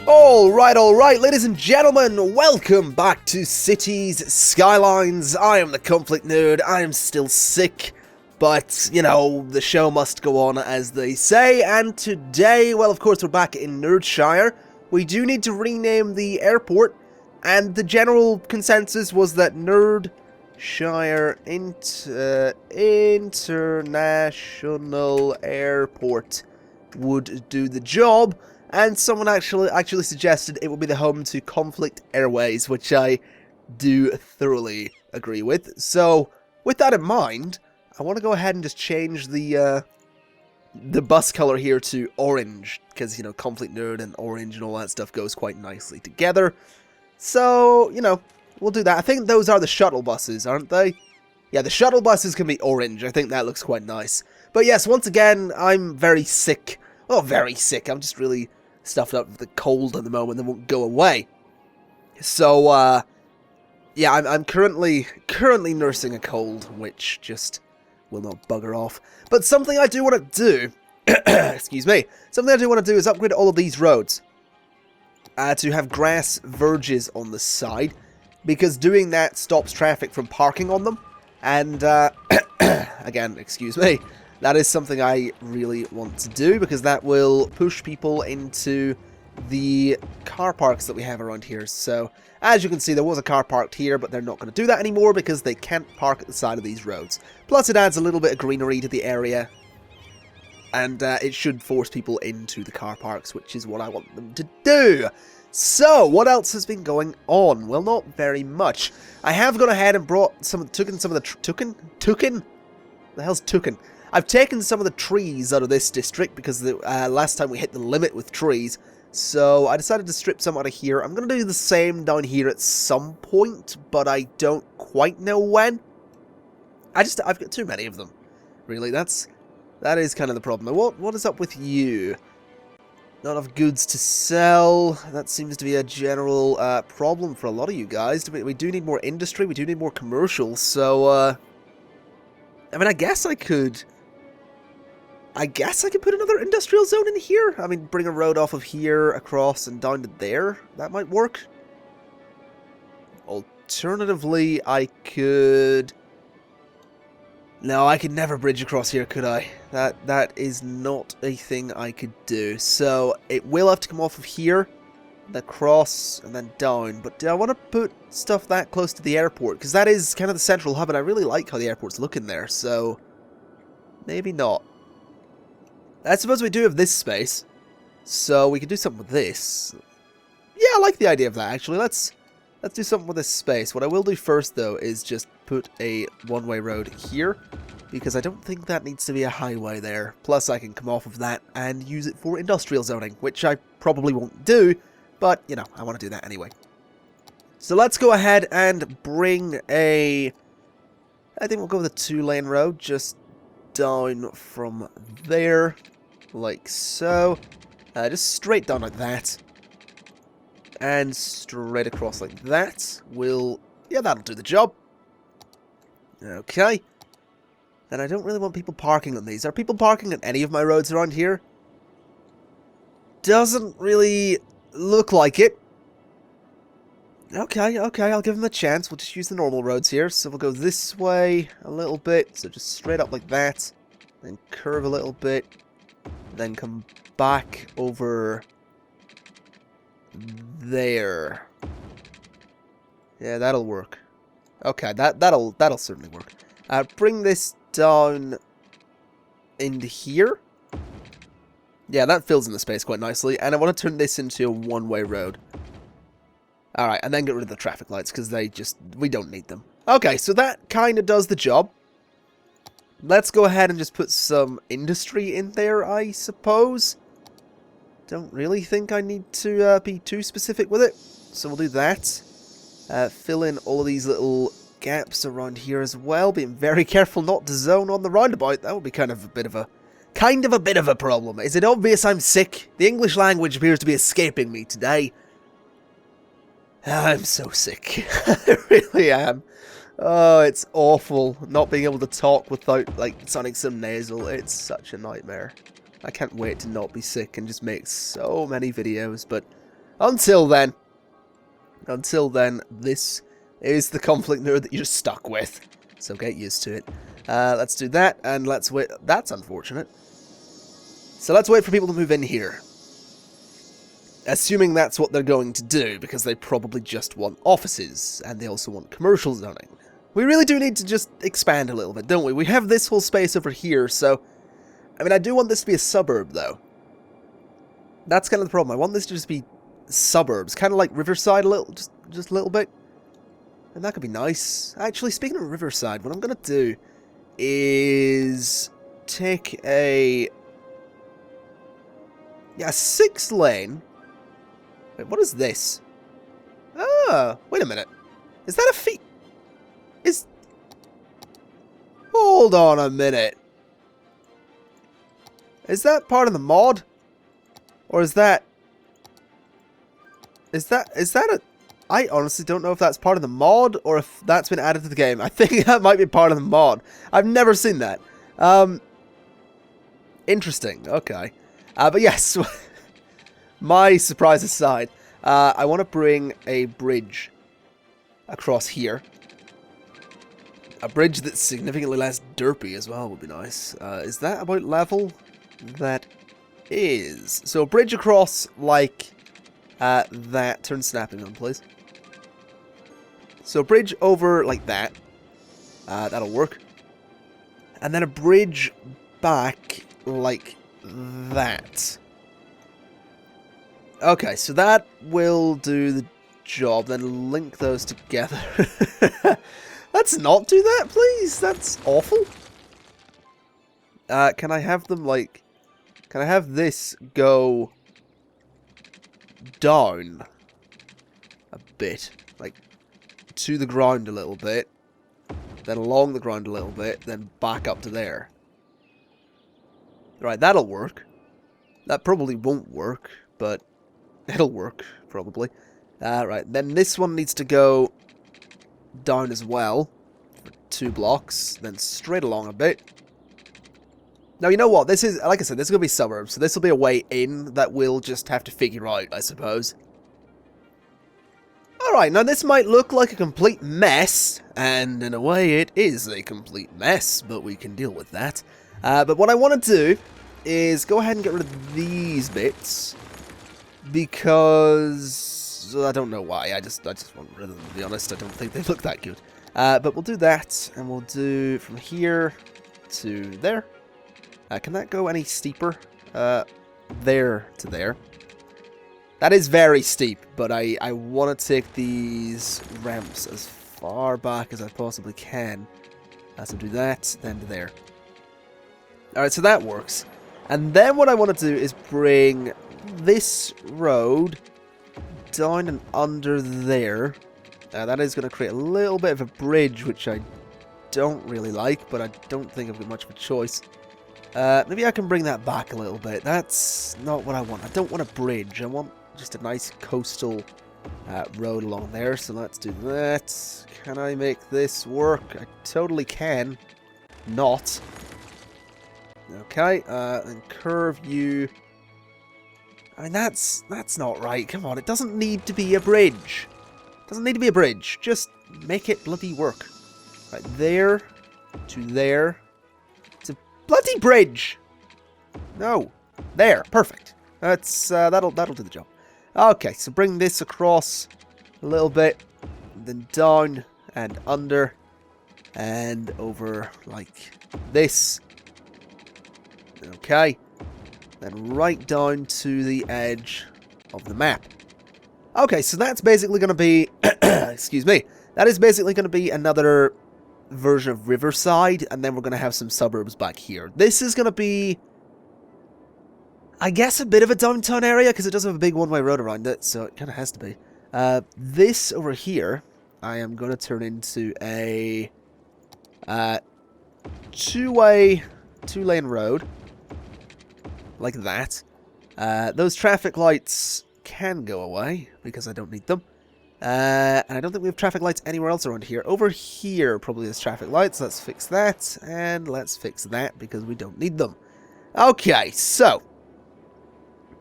Alright, ladies and gentlemen, welcome back to Cities Skylines. I am the ConflictNerd. I am still sick, but, you know, the show must go on, as they say, and today, well, of course, we're back in Nerdshire. We do need to rename the airport, and the general consensus was that Nerdshire International Airport would do the job. And someone actually suggested it would be the home to Conflict Airways, which I do thoroughly agree with. So, with that in mind, I want to go ahead and just change the bus color here to orange, because, you know, ConflictNerd and orange and all that stuff goes quite nicely together. So, you know, we'll do that. I think those are the shuttle buses, aren't they? Yeah, the shuttle buses can be orange. I think that looks quite nice. But yes, once again, I'm very sick. Well, not very sick. I'm just really stuffed up with the cold at the moment that won't go away. So, yeah, I'm currently nursing a cold, which just will not bugger off. But something I do want to do, excuse me, something I do want to do is upgrade all of these roads to have grass verges on the side, because doing that stops traffic from parking on them. And, again, excuse me. That is something I really want to do, because that will push people into the car parks that we have around here. So, as you can see, there was a car parked here, but they're not going to do that anymore because they can't park at the side of these roads. Plus, it adds a little bit of greenery to the area, and it should force people into the car parks, which is what I want them to do. So, what else has been going on? Well, not very much. I have gone ahead and brought taken some of the the hell's Tuken? I've taken some of the trees out of this district because the last time we hit the limit with trees, so I decided to strip some out of here. I'm going to do the same down here at some point, but I don't quite know when. I've got too many of them, really. That is kind of the problem. What is up with you? Not enough goods to sell. That seems to be a general problem for a lot of you guys. We do need more industry. We do need more commercials. So, I mean, I guess I could put another industrial zone in here. I mean, bring a road off of here, across, and down to there. That might work. Alternatively, I could... No, I could never bridge across here, could I? That is not a thing I could do. So, it will have to come off of here, across, and then down. But do I want to put stuff that close to the airport? Because that is kind of the central hub, and I really like how the airport's looking there. So, maybe not. I suppose we do have this space, so we could do something with this. Yeah, I like the idea of that, actually. Let's do something with this space. What I will do first, though, is just put a one-way road here, because I don't think that needs to be a highway there. Plus, I can come off of that and use it for industrial zoning, which I probably won't do, but, you know, I want to do that anyway. So let's go ahead and bring a... I think we'll go with a two-lane road, just down from there, like so. Just straight down like that. And straight across like that. Yeah, that'll do the job. Okay. And I don't really want people parking on these. Are people parking on any of my roads around here? Doesn't really look like it. Okay, I'll give them a chance. We'll just use the normal roads here. So we'll go this way a little bit. So just straight up like that. Then curve a little bit. Then come back over there. Yeah, that'll work. Okay, that'll certainly work. Bring this down into here. Yeah, that fills in the space quite nicely. And I want to turn this into a one-way road. Alright, and then get rid of the traffic lights, because we don't need them. Okay, so that kind of does the job. Let's go ahead and just put some industry in there, I suppose. Don't really think I need to be too specific with it, so we'll do that. Fill in all of these little gaps around here as well, being very careful not to zone on the roundabout. That would be kind of a bit of a problem. Is it obvious I'm sick? The English language appears to be escaping me today. I'm so sick. I really am. Oh, it's awful not being able to talk without, like, sounding so nasal. It's such a nightmare. I can't wait to not be sick and just make so many videos, but Until then, this is the conflict nerd that you're stuck with. So get used to it. Let's do that, and let's wait. That's unfortunate. So let's wait for people to move in here. Assuming that's what they're going to do, because they probably just want offices, and they also want commercial zoning. We really do need to just expand a little bit, don't we? We have this whole space over here, so... I mean, I do want this to be a suburb, though. That's kind of the problem. I want this to just be suburbs, kind of like Riverside a little, just a little bit. And that could be nice. Actually, speaking of Riverside, what I'm going to do is take a... yeah, 6-lane. Wait, what is this? Ah, wait a minute. Is that a feat? Hold on a minute. Is that part of the mod? Or is that a... I honestly don't know if that's part of the mod or if that's been added to the game. I think that might be part of the mod. I've never seen that. Interesting. Okay. But yes, my surprise aside, I want to bring a bridge across here. A bridge that's significantly less derpy as well would be nice. Is that about level? That is. So a bridge across like that. Turn snapping on, please. So a bridge over like that. That'll work. And then a bridge back like that. Okay, so that will do the job. Then link those together. Let's not do that, please. That's awful. Can I have them, like... Can I have this go down a bit? Like, to the ground a little bit. Then along the ground a little bit. Then back up to there. Right, that'll work. That probably won't work, but it'll work, probably. Right, then this one needs to go down as well. For 2 blocks. Then straight along a bit. Now, you know what? This is, like I said, this is going to be suburbs, so this will be a way in that we'll just have to figure out, I suppose. Alright, now this might look like a complete mess, and in a way it is a complete mess, but we can deal with that. But what I want to do is go ahead and get rid of these bits, because I don't know why, I just want rid of them, to be honest. I don't think they look that good. But we'll do that, and we'll do from here to there. Can that go any steeper? There to there. That is very steep, but I want to take these ramps as far back as I possibly can. So do that, then to there. Alright, so that works. And then what I want to do is bring this road down and under there. That is going to create a little bit of a bridge, which I don't really like, but I don't think I've got much of a choice. Maybe I can bring that back a little bit. That's not what I want. I don't want a bridge. I want just a nice coastal road along there. So let's do that. Can I make this work? I totally can. Not. Okay. And curve you. I mean, that's not right. Come on. It doesn't need to be a bridge. It doesn't need to be a bridge. Just make it bloody work. Right there to there. Bloody bridge! No. There. Perfect. That's that'll do the job. Okay, so bring this across a little bit, then down and under and over like this. Okay. Then right down to the edge of the map. Okay, so that's basically going to be excuse me. That is basically going to be another version of Riverside, and then we're going to have some suburbs back here. This is going to be, I guess, a bit of a downtown area, because it does have a big one-way road around it, so it kind of has to be. This over here, I am going to turn into a two-lane road, like that. Those traffic lights can go away, because I don't need them. And I don't think we have traffic lights anywhere else around here. Over here probably there's traffic lights. Let's fix that. And let's fix that because we don't need them. Okay, so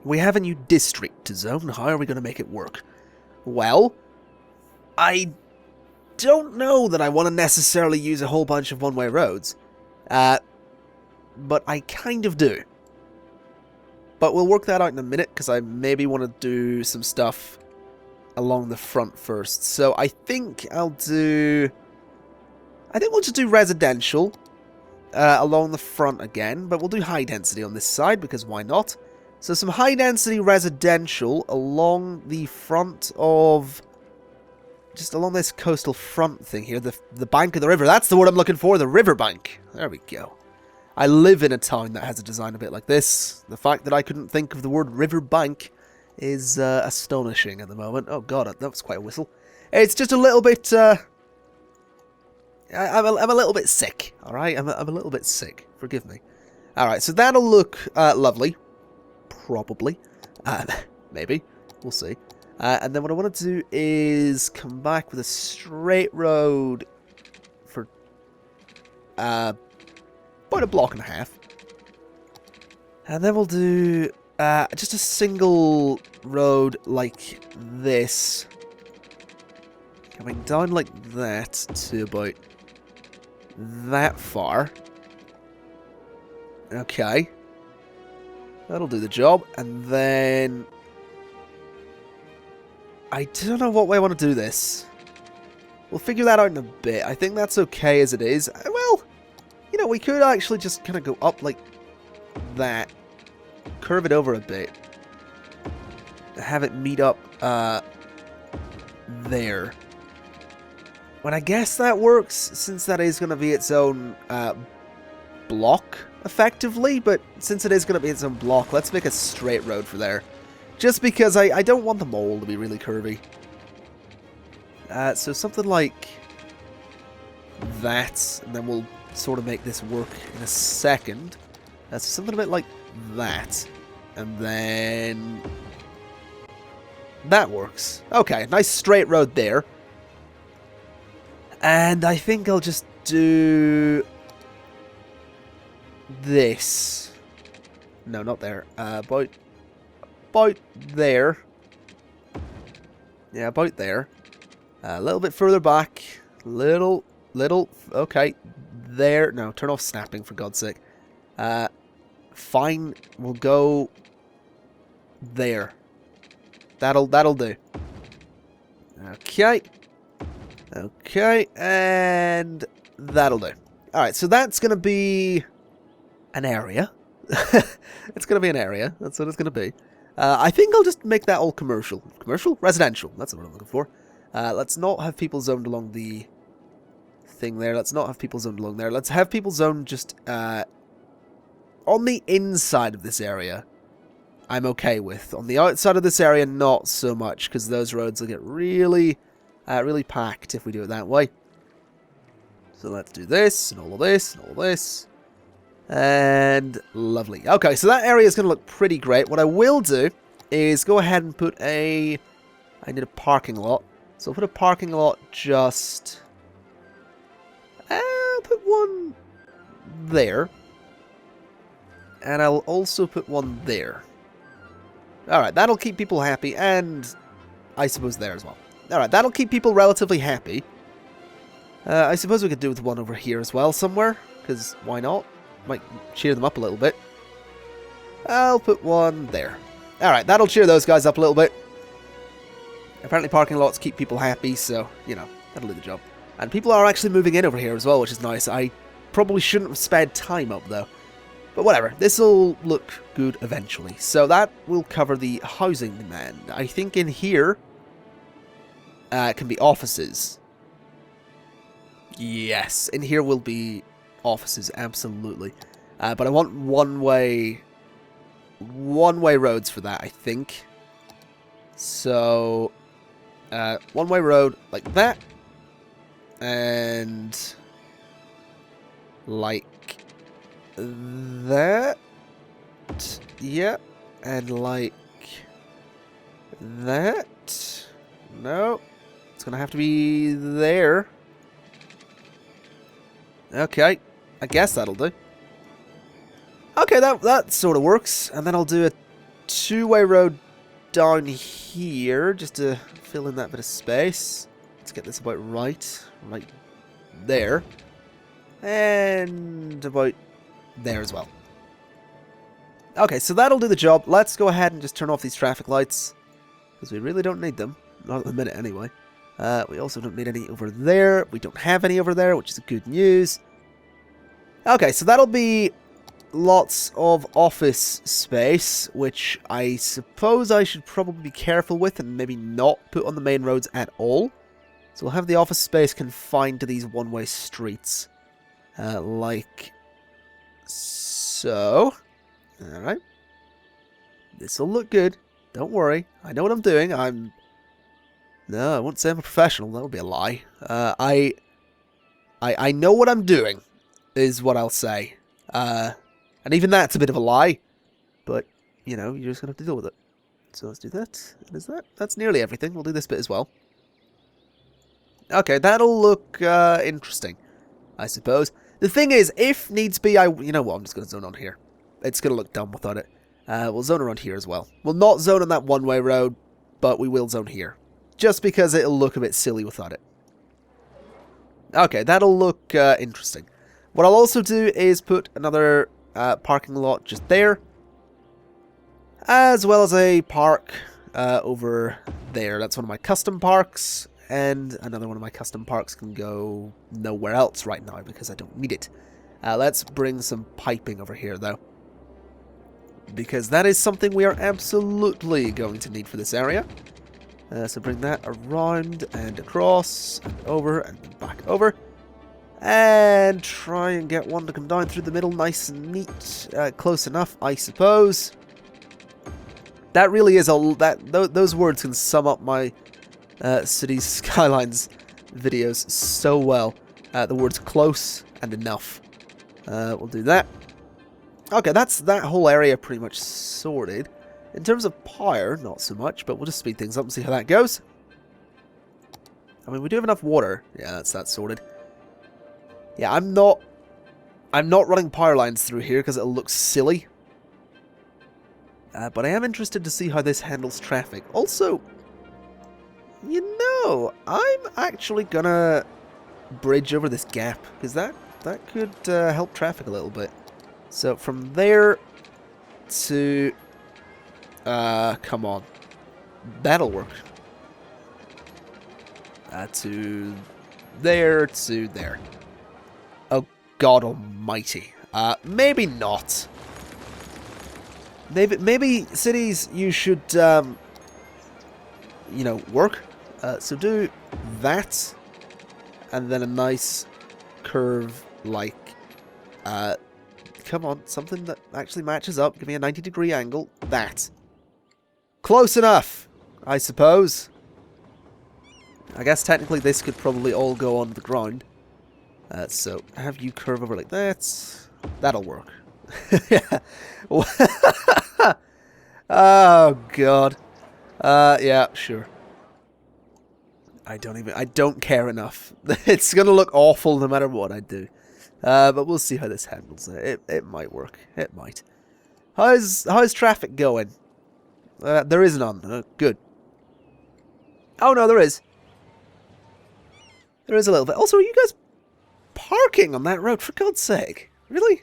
We have a new district to zone. How are we going to make it work? Well, I don't know that I want to necessarily use a whole bunch of one-way roads. But I kind of do. But we'll work that out in a minute, because I maybe want to do some stuff along the front first. So I think I'll do... I think we'll just do residential along the front again, but we'll do high density on this side, because why not? So some high density residential along the front of... just along this coastal front thing here, the bank of the river. That's the word I'm looking for, the river bank. There we go. I live in a town that has a design a bit like this. The fact that I couldn't think of the word river bank is astonishing at the moment. Oh god, that was quite a whistle. It's just a little bit... I'm a little bit sick, alright? I'm a little bit sick. Forgive me. Alright, so that'll look lovely. Probably. Maybe. We'll see. And then what I want to do is come back with a straight road for about a block and a half. And then we'll do just a single road like this. Coming down like that to about that far. Okay. That'll do the job. And then... I don't know what way I want to do this. We'll figure that out in a bit. I think that's okay as it is. Well, you know, we could actually just kind of go up like that. Curve it over a bit. Have it meet up there. But I guess that works, since that is going to be its own block, effectively. But since it is going to be its own block, let's make a straight road for there. Just because I don't want the mole to be really curvy. So something like that, and then we'll sort of make this work in a second. So something a bit like that. And then... that works. Okay, nice straight road there. And I think I'll just do... this. No, not there. About there. Yeah, about there. A little bit further back. Little. Okay. There. No, turn off snapping, for God's sake. Fine. We'll go there. That'll do. Okay. Okay. And that'll do. Alright, so that's going to be an area. It's going to be an area. That's what it's going to be. I think I'll just make that all commercial. Commercial? Residential. That's what I'm looking for. Let's not have people zoned along the thing there. Let's not have people zoned along there. Let's have people zoned just on the inside of this area. I'm okay with. On the outside of this area, not so much, because those roads will get really, really packed if we do it that way. So let's do this, and all of this, and all of this. And lovely. Okay, so that area is going to look pretty great. What I will do is go ahead and put a... I need a parking lot. So I'll put a parking lot just... I'll put one there. And I'll also put one there. Alright, that'll keep people happy, and I suppose there as well. Alright, that'll keep people relatively happy. I suppose we could do with one over here as well somewhere, because why not? Might cheer them up a little bit. I'll put one there. Alright, that'll cheer those guys up a little bit. Apparently parking lots keep people happy, so, you know, that'll do the job. And people are actually moving in over here as well, which is nice. I probably shouldn't have sped time up, though. But whatever, this will look good eventually. So that will cover the housing demand. I think in here can be offices. Yes, in here will be offices, absolutely. But I want one-way roads for that, I think. So, one-way road like that. And like that. Yeah. And like that. No. It's going to have to be there. Okay. I guess that'll do. Okay, that sort of works. And then I'll do two-way road down here, just to fill in that bit of space. Let's get this about right there. And about there as well. Okay, so that'll do the job. Let's go ahead and just turn off these traffic lights, because we really don't need them. Not at the minute, anyway. We also don't need any over there. We don't have any over there, which is good news. Okay, so that'll be lots of office space, which I suppose I should probably be careful with and maybe not put on the main roads at all. So we'll have the office space confined to these one-way streets. Like so. Alright. This'll look good. Don't worry. I know what I'm doing. No, I won't say I'm a professional. That would be a lie. I know what I'm doing, is what I'll say. And even that's a bit of a lie. But, you know, you're just going to have to deal with it. So let's do that. And is that? That's nearly everything. We'll do this bit as well. Okay, that'll look interesting, I suppose. The thing is, if needs be, you know what, I'm just going to zone on here. It's going to look dumb without it. We'll zone around here as well. We'll not zone on that one-way road, but we will zone here. Just because it'll look a bit silly without it. Okay, that'll look interesting. What I'll also do is put another parking lot just there. As well as a park over there. That's one of my custom parks. And another one of my custom parks can go nowhere else right now because I don't need it. Let's bring some piping over here, though. Because that is something we are absolutely going to need for this area. So bring that around and across and over and back over. And try and get one to come down through the middle nice and neat. Close enough, I suppose. That really is those words can sum up my Cities Skylines videos so well. The words close and enough. We'll do that. Okay, that's that whole area pretty much sorted. In terms of power, not so much, but we'll just speed things up and see how that goes. I mean, we do have enough water. Yeah, that's sorted. Yeah, I'm not running power lines through here because it'll look silly. But I am interested to see how this handles traffic. Also, you know, I'm actually gonna bridge over this gap because that could help traffic a little bit. So from there to come on, that'll work. To there to there. Oh God Almighty! Maybe not. Maybe cities you should you know, work. So do that, and then a nice curve like come on, something that actually matches up. Give me a 90-degree angle. That. Close enough, I suppose. I guess technically this could probably all go on the ground. So have you curve over like that. That'll work. Yeah. Oh God. Yeah, sure. I don't care enough. It's gonna look awful no matter what I do. But we'll see how this handles it. It might work. It might. How's traffic going? There is none. Good. Oh no, there is. There is a little bit. Also, are you guys parking on that road? For God's sake. Really?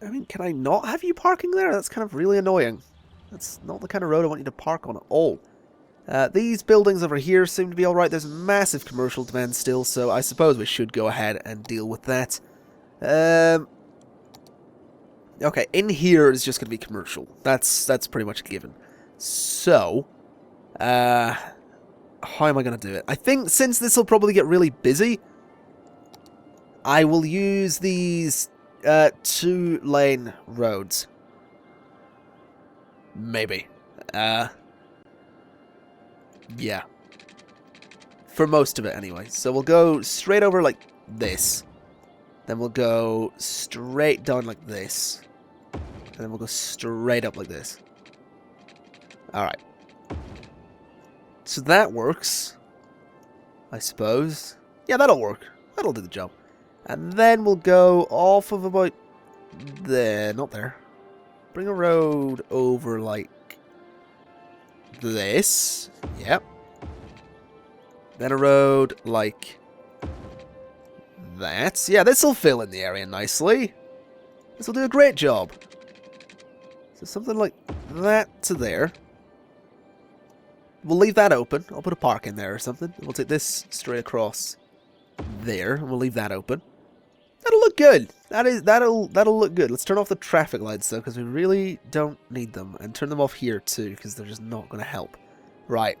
I mean, can I not have you parking there? That's kind of really annoying. That's not the kind of road I want you to park on at all. These buildings over here seem to be alright. There's massive commercial demand still, so I suppose we should go ahead and deal with that. Okay, in here is just going to be commercial. That's pretty much a given. So, how am I going to do it? I think since this will probably get really busy, I will use these 2-lane roads. Maybe. Yeah. For most of it, anyway. So we'll go straight over like this. Then we'll go straight down like this. And then we'll go straight up like this. Alright. So that works. I suppose. Yeah, that'll work. That'll do the job. And then we'll go off of about there. Not there. bring a road over like this. Yep. Then a road like that. Yeah, this will fill in the area nicely. This will do a great job. So something like that to there. We'll leave that open. I'll put a park in there or something. We'll take this straight across there, and we'll leave that open. That'll look good. That'll look good. Let's turn off the traffic lights though, because we really don't need them, and turn them off here too, because they're just not going to help. Right.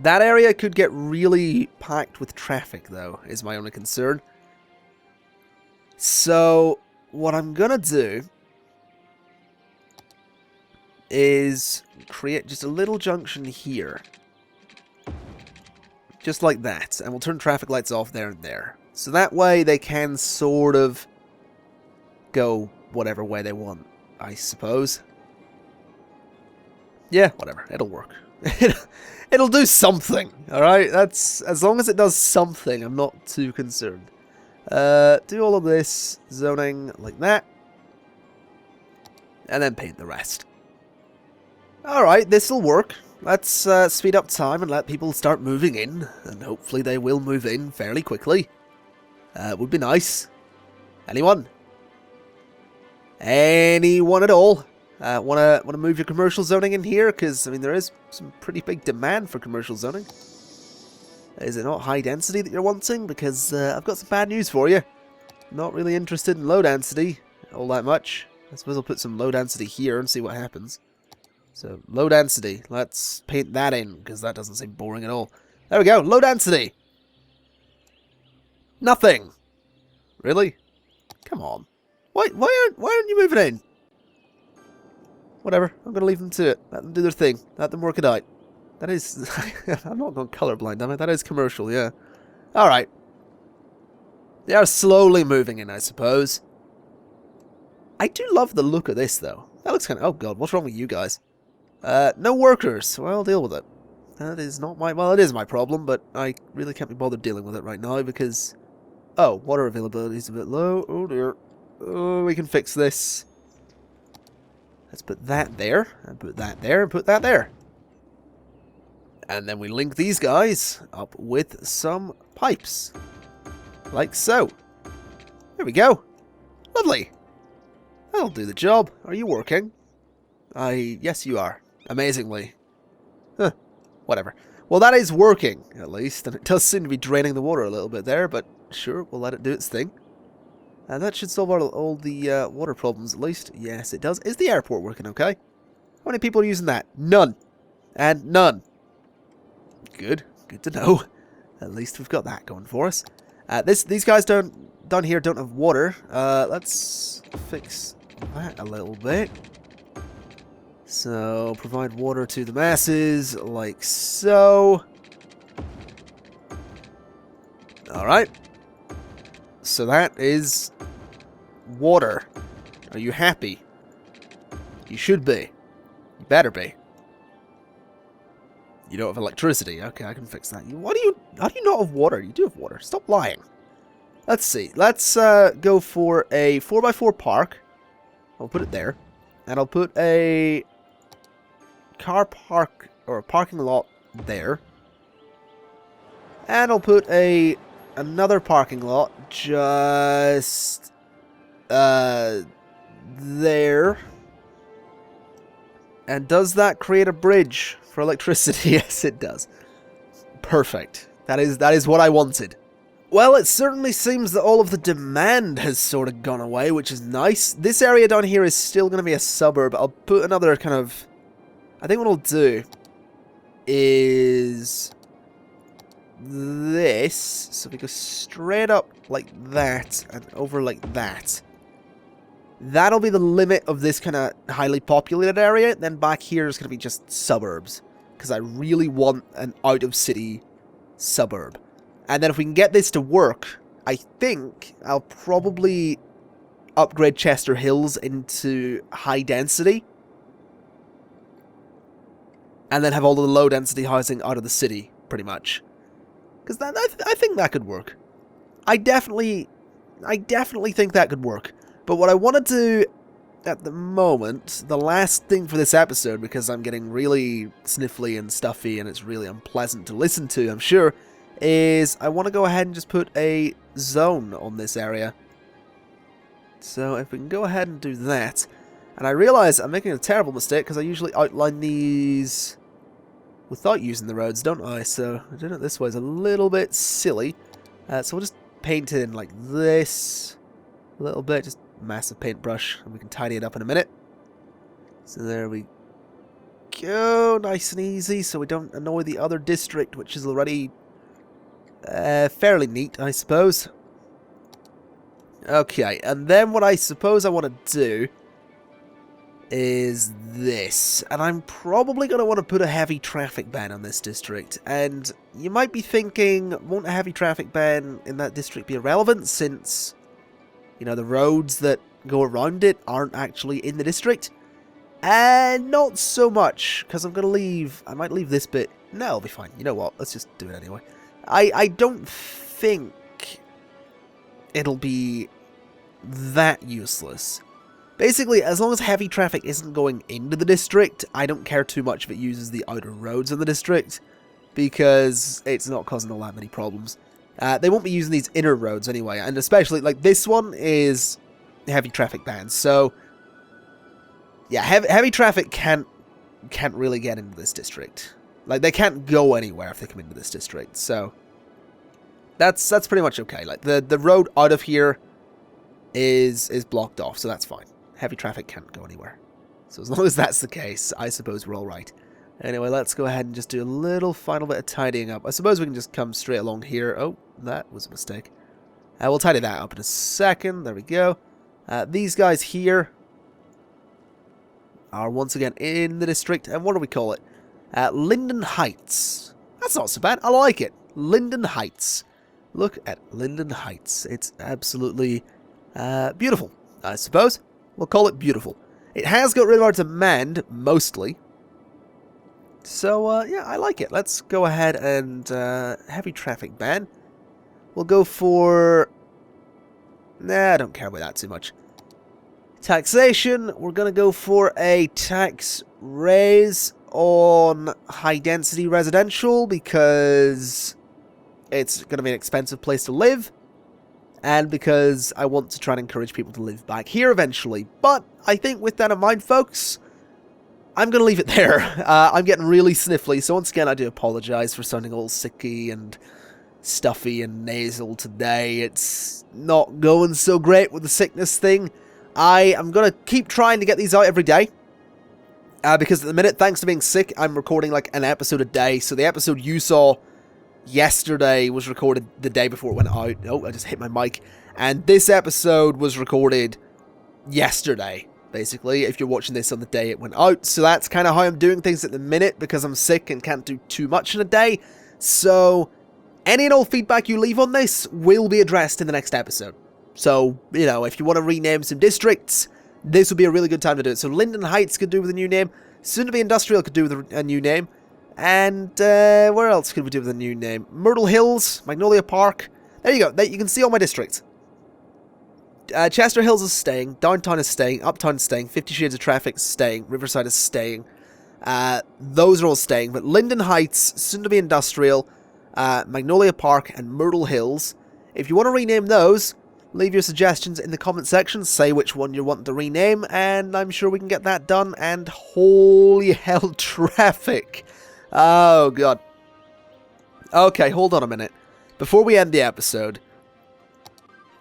That area could get really packed with traffic though, is my only concern. So what I'm gonna do is create just a little junction here. Just like that. And we'll turn traffic lights off there and there. So that way they can sort of go whatever way they want, I suppose. Yeah, whatever. It'll work. It'll do something, alright? That's, as long as it does something, I'm not too concerned. Do all of this zoning like that. And then paint the rest. Alright, this'll work. Let's speed up time and let people start moving in. And hopefully they will move in fairly quickly. Would be nice. Anyone? Anyone at all? Wanna move your commercial zoning in here? Because, I mean, there is some pretty big demand for commercial zoning. Is it not high density that you're wanting? Because I've got some bad news for you. Not really interested in low density all that much. I suppose I'll put some low density here and see what happens. So, low density. Let's paint that in, because that doesn't seem boring at all. There we go, low density! Nothing! Really? Come on. Why aren't you moving in? Whatever, I'm going to leave them to it. Let them do their thing. Let them work it out. That is... I'm not going colorblind, damn it. That is commercial, yeah. Alright. They are slowly moving in, I suppose. I do love the look of this, though. That looks kind of... Oh, God, what's wrong with you guys? No workers. Well, I'll deal with it. That is not my... Well, it is my problem, but I really can't be bothered dealing with it right now because... Oh, water availability is a bit low. Oh, dear. Oh, we can fix this. Let's put that there, and put that there, and put that there. And then we link these guys up with some pipes. Like so. There we go. Lovely. That'll do the job. Are you working? Yes, you are. Amazingly. Huh. Whatever. Well, that is working, at least. And it does seem to be draining the water a little bit there, but sure, we'll let it do its thing. And that should solve all the water problems, at least. Yes, it does. Is the airport working okay? How many people are using that? None. And none. Good. Good to know. At least we've got that going for us. These guys down here don't have water. Let's fix that a little bit. So, provide water to the masses, like so. Alright. So that is water. Are you happy? You should be. You better be. You don't have electricity. Okay, I can fix that. How do you not have water? You do have water. Stop lying. Let's see. Let's go for a 4x4 park. I'll put it there. And I'll put a car park or a parking lot there. And I'll put another parking lot just there. And does that create a bridge for electricity? Yes, it does. Perfect. That is what I wanted. Well, it certainly seems that all of the demand has sort of gone away, which is nice. This area down here is still going to be a suburb. I'll put another kind of... I think what I'll do is this. So we go straight up like that and over like that. That'll be the limit of this kind of highly populated area. Then back here is going to be just suburbs. Because I really want an out-of-city suburb. And then if we can get this to work, I think I'll probably upgrade Chester Hills into high density. And then have all of the low density housing out of the city, pretty much. Because I think that could work. I definitely think that could work. But what I want to do at the moment, the last thing for this episode, because I'm getting really sniffly and stuffy and it's really unpleasant to listen to, I'm sure, is I want to go ahead and just put a zone on this area. So if we can go ahead and do that. And I realize I'm making a terrible mistake because I usually outline these without using the roads, don't I? So doing it this way is a little bit silly. So we'll just paint it in like this a little bit, just massive paintbrush, and we can tidy it up in a minute. So there we go, nice and easy, so we don't annoy the other district, which is already fairly neat, I suppose. Okay, and then what I suppose I want to do is this, and I'm probably going to want to put a heavy traffic ban on this district, and you might be thinking, won't a heavy traffic ban in that district be irrelevant, since, you know, the roads that go around it aren't actually in the district? And not so much, because I'm going to leave, I might leave this bit, no, it'll be fine, you know what, let's just do it anyway. I don't think it'll be that useless. Basically, as long as heavy traffic isn't going into the district, I don't care too much if it uses the outer roads in the district, because it's not causing all that many problems. They won't be using these inner roads anyway, and especially, like, this one is heavy traffic bans, so yeah, heavy traffic can't really get into this district. Like, they can't go anywhere if they come into this district, so that's pretty much okay. Like, the road out of here is blocked off, so that's fine. Heavy traffic can't go anywhere. So as long as that's the case, I suppose we're alright. Anyway, let's go ahead and just do a little final bit of tidying up. I suppose we can just come straight along here. Oh, that was a mistake. We'll tidy that up in a second. There we go. These guys here are once again in the district. And what do we call it? Linden Heights. That's not so bad. I like it. Linden Heights. Look at Linden Heights. It's absolutely beautiful, I suppose. We'll call it beautiful. It has got rid of our demand, mostly. So, yeah, I like it. Let's go ahead and heavy traffic ban. We'll go for... Nah, I don't care about that too much. Taxation, we're going to go for a tax raise on high-density residential because it's going to be an expensive place to live. And because I want to try and encourage people to live back here eventually. But I think with that in mind, folks, I'm going to leave it there. I'm getting really sniffly, so once again, I do apologize for sounding all sicky and stuffy and nasal today. It's not going so great with the sickness thing. I am going to keep trying to get these out every day. Because at the minute, thanks to being sick, I'm recording like an episode a day. So the episode you saw yesterday was recorded the day before it went out. Oh, I just hit my mic. And this episode was recorded yesterday, basically, if you're watching this on the day it went out. So that's kind of how I'm doing things at the minute, because I'm sick and can't do too much in a day. So any and all feedback you leave on this will be addressed in the next episode. So, you know, if you want to rename some districts, this would be a really good time to do it. So Linden Heights could do with a new name. Soon to be Industrial could do with a new name. And where else could we do with a new name? Myrtle Hills, Magnolia Park. There you go. You can see all my districts. Chester Hills is staying. Downtown is staying. Uptown is staying. 50 Shades of Traffic is staying. Riverside is staying. Those are all staying. But Linden Heights, soon to be Industrial, Magnolia Park, and Myrtle Hills. If you want to rename those, leave your suggestions in the comment section. Say which one you want to rename, and I'm sure we can get that done. And holy hell, traffic. Oh, God. Okay, hold on a minute. Before we end the episode,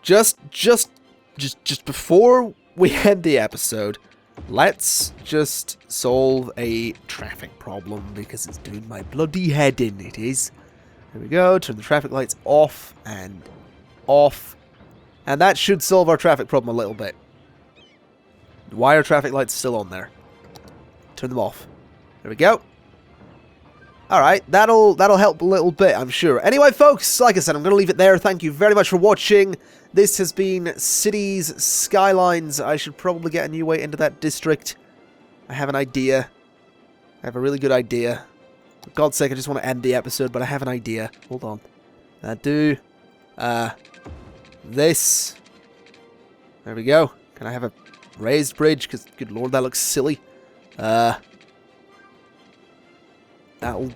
just before we end the episode, let's just solve a traffic problem, because it's doing my bloody head in, it is. There we go, turn the traffic lights off and off. And that should solve our traffic problem a little bit. Why are traffic lights still on there? Turn them off. There we go. Alright, that'll help a little bit, I'm sure. Anyway, folks, like I said, I'm going to leave it there. Thank you very much for watching. This has been Cities Skylines. I should probably get a new way into that district. I have an idea. I have a really good idea. For God's sake, I just want to end the episode, but I have an idea. Hold on. This. There we go. Can I have a raised bridge, because, good lord, that looks silly. That'll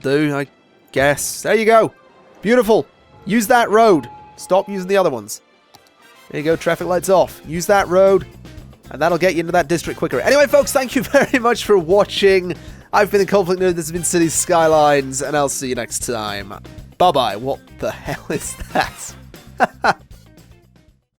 do, I guess. There you go. Beautiful. Use that road. Stop using the other ones. There you go, traffic lights off. Use that road, and that'll get you into that district quicker. Anyway, folks, thank you very much for watching. I've been the ConflictNerd, this has been Cities Skylines, and I'll see you next time. Bye-bye. What the hell is that?